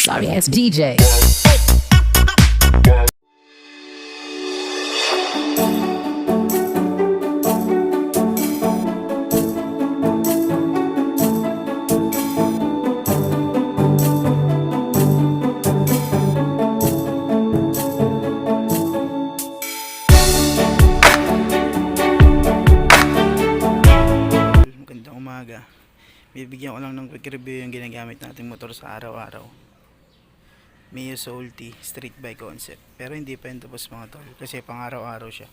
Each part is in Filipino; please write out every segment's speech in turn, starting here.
Sorry ass DJ. Magandang umaga. Bibigyan ko lang ng quick review yung ginagamit nating motor sa araw-araw. Mio Soul T Street Bike Concept. Pero hindi pa yun tapos mga tol, kasi pang araw-araw siya.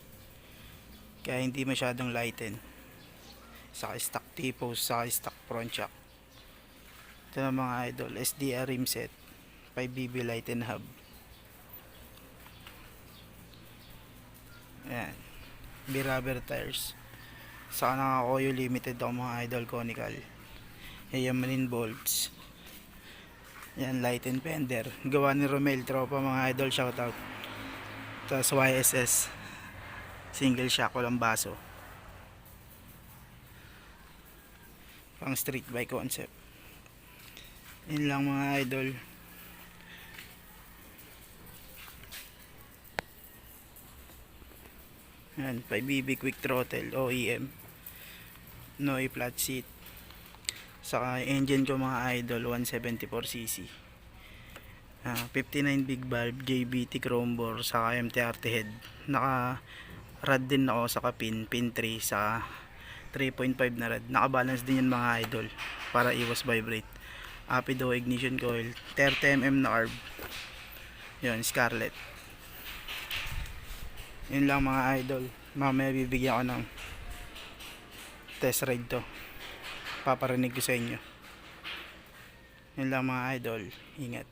Kaya hindi masyadong lighten. Saka stock T-post, saka stock front shock. Ito na mga idol, SDR rim set, 5BB light and hub. Ayan. B-rubber tires. Saka naka-coil limited ako mga idol, conical. Yayaman bolts. Yan, light and fender. Gawa ni Romel Tropa mga idol, shoutout. Tapos YSS. Single shock, walang baso. Pang street bike concept. Yun lang mga idol. Yan, 5BB quick throttle, OEM. Noy flat seat. Saka engine ko mga idol, 174cc. 59 big valve, JBT chrome bore, saka MTRT head. Naka rad din ako sa pin 3 sa 3.5 na rad. Naka balance din yan mga idol para iwas vibrate. Apido ignition coil, 30mm na arb. Yun, Scarlett. Yun lang mga idol. Mamaya bibigyan ko ng test ride to, paparinig ko sa inyo. Yun lang mga idol, ingat.